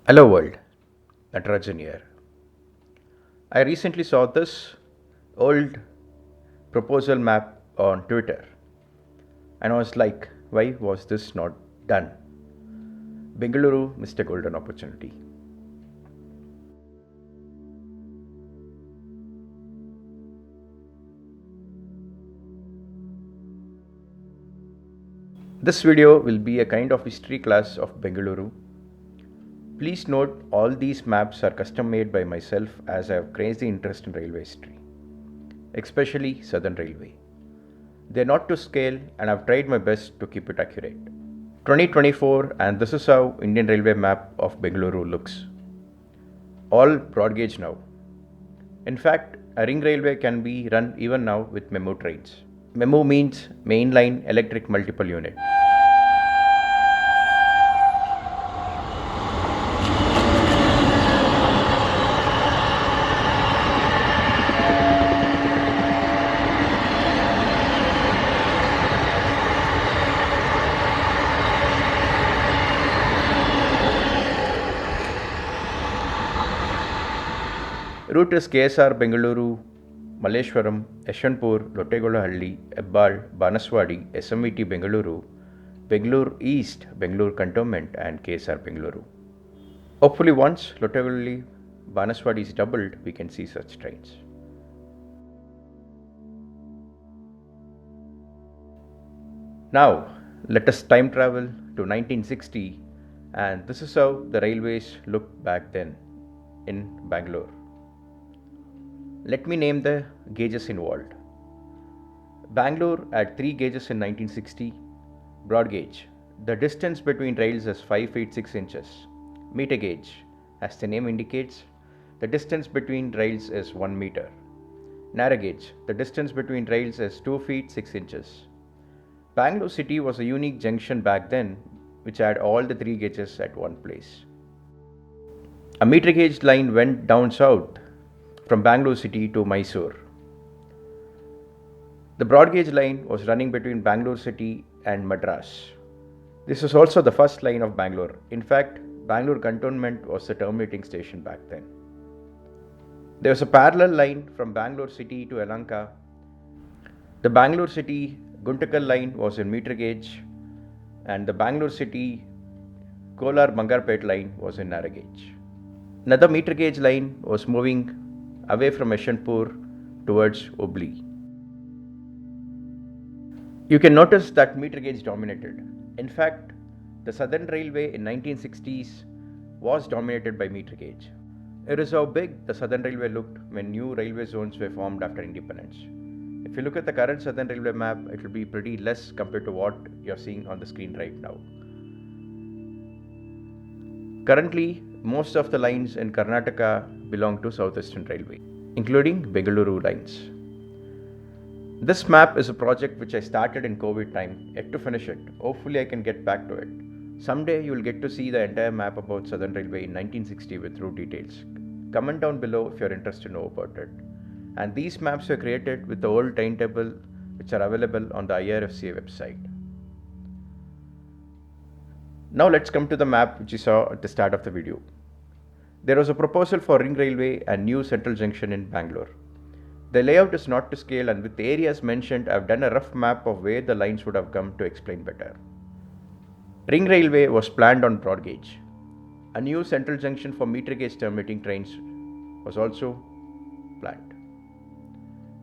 Hello world, Natarajan here. I recently saw this old proposal map on Twitter and I was like, why was this not done? Bengaluru missed a golden opportunity. This video will be a kind of history class of Bengaluru. Please note all these maps are custom made by myself as I have crazy interest in railway history, especially Southern Railway. They are not to scale and I've tried my best to keep it accurate. 2024 and this is how Indian Railway map of Bengaluru looks. All broad gauge now. In fact, a ring railway can be run even now with memo trains. Memo means mainline electric multiple unit. Route is KSR Bengaluru, Malleshwaram, Yeshwanthpur, Lottegolahalli, Ebbal, Banaswadi, SMVT Bengaluru, Bengaluru East, Bengaluru Cantonment and KSR Bengaluru. Hopefully once Lottegolahalli, Banaswadi is doubled, we can see such trains. Now let us time travel to 1960 and this is how the railways looked back then in Bangalore. Let me name the gauges involved. Bangalore had 3 gauges in 1960. Broad gauge. The distance between rails is 5 feet 6 inches. Meter gauge. As the name indicates, the distance between rails is 1 meter. Narrow gauge. The distance between rails is 2 feet 6 inches. Bangalore city was a unique junction back then which had all the 3 gauges at one place. A meter gauge line went down south from Bangalore city to Mysore. The broad gauge line was running between Bangalore city and Madras. This was also the first line of Bangalore. In fact, Bangalore Cantonment was the terminating station back then. There was a parallel line from Bangalore city to Yelahanka. The Bangalore city Guntakal line was in meter gauge and the Bangalore city Kolar Bangarpet line was in narrow gauge. Another meter gauge line was moving away from Yeshwanthpur towards Hubli. You can notice that meter gauge dominated. In fact, the Southern Railway in 1960s was dominated by meter gauge. It is how big the Southern Railway looked when new railway zones were formed after independence. If you look at the current Southern Railway map, it will be pretty less compared to what you are seeing on the screen right now. Currently, most of the lines in Karnataka belong to Southeastern Railway, including Bengaluru lines. This map is a project which I started in COVID time, yet to finish it. Hopefully I can get back to it. Someday you will get to see the entire map about Southern Railway in 1960 with route details. Comment down below if you are interested to know about it. And these maps were created with the old timetable which are available on the IRFCA website. Now let's come to the map which you saw at the start of the video. There was a proposal for ring railway and new central junction in Bangalore. The layout is not to scale and with the areas mentioned, I have done a rough map of where the lines would have come to explain better. Ring railway was planned on broad gauge. A new central junction for meter gauge terminating trains was also planned.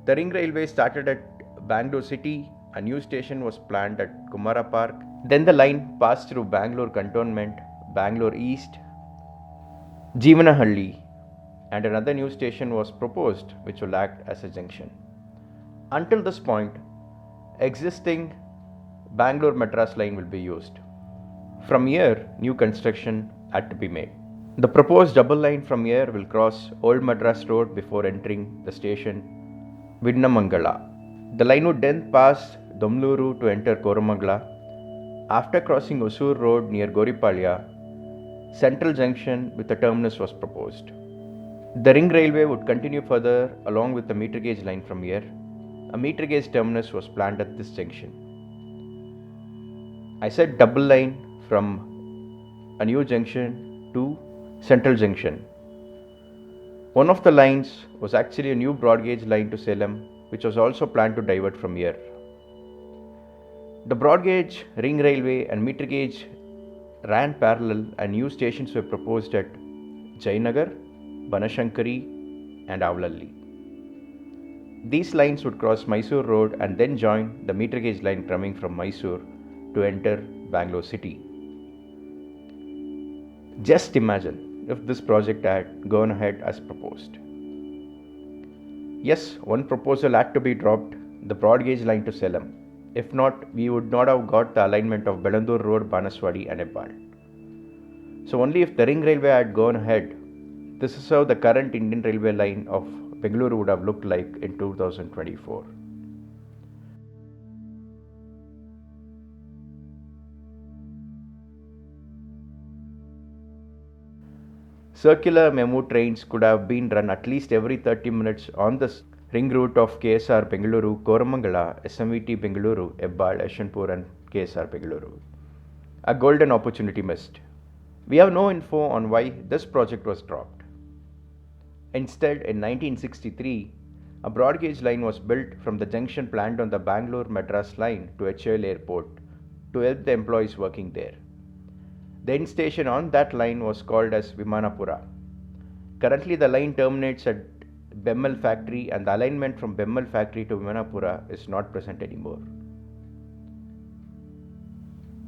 The ring railway started at Bangalore city. A new station was planned at Kumara Park. Then the line passed through Bangalore Cantonment, Bangalore East, Jeevanahalli, and another new station was proposed which will act as a junction. Until this point, existing Bangalore Madras line will be used. From here, new construction had to be made. The proposed double line from here will cross Old Madras Road before entering the station Vinnamangala. The line would then pass Domluru to enter Koramangala. After crossing Osur Road near Goripalya, Central Junction with a terminus was proposed. The ring railway would continue further along with the meter gauge line from here. A meter gauge terminus was planned at this junction. I said double line from a new junction to Central Junction. One of the lines was actually a new broad gauge line to Salem, which was also planned to divert from here. The broad gauge, ring railway, and meter gauge ran parallel, and new stations were proposed at Jayanagar, Banashankari, and Avlalli. These lines would cross Mysore Road and then join the meter gauge line coming from Mysore to enter Bangalore city. Just imagine if this project had gone ahead as proposed. Yes, one proposal had to be dropped, the broad gauge line to Salem. If not, we would not have got the alignment of Bengaluru Road, Banaswadi and Hebbal. So only if the ring railway had gone ahead, this is how the current Indian railway line of Bengaluru would have looked like in 2024. Circular memo trains could have been run at least every 30 minutes on the ring route of KSR Bengaluru, Koramangala, SMVT Bengaluru, Hebbal, Yeshwanthpur and KSR Bengaluru. A golden opportunity missed. We have no info on why this project was dropped. Instead, in 1963, a broad gauge line was built from the junction planned on the Bangalore-Madras line to HL Airport to help the employees working there. The end station on that line was called as Vimanapura. Currently, the line terminates at Bemmal factory and the alignment from Bemmal factory to Vimanapura is not present anymore.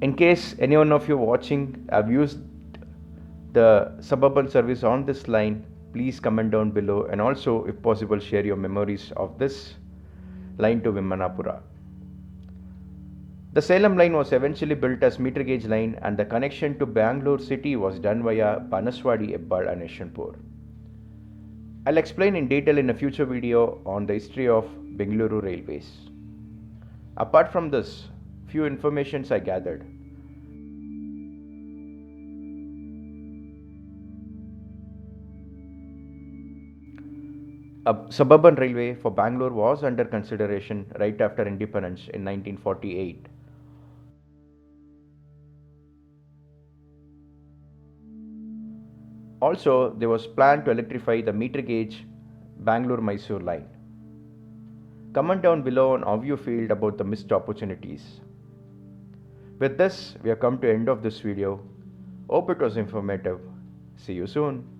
In case any one of you watching have used the suburban service on this line, please comment down below and also, if possible, share your memories of this line to Vimanapura. The Salem line was eventually built as meter gauge line and the connection to Bangalore city was done via Banaswadi, Hebbal and Yeshwanthpur. I'll explain in detail in a future video on the history of Bengaluru railways. Apart from this, few informations I gathered. A suburban railway for Bangalore was under consideration right after independence in 1948. Also, there was plan to electrify the meter gauge Bangalore-Mysore line. Comment down below on how you feel about the missed opportunities. With this, we have come to the end of this video. Hope it was informative. See you soon.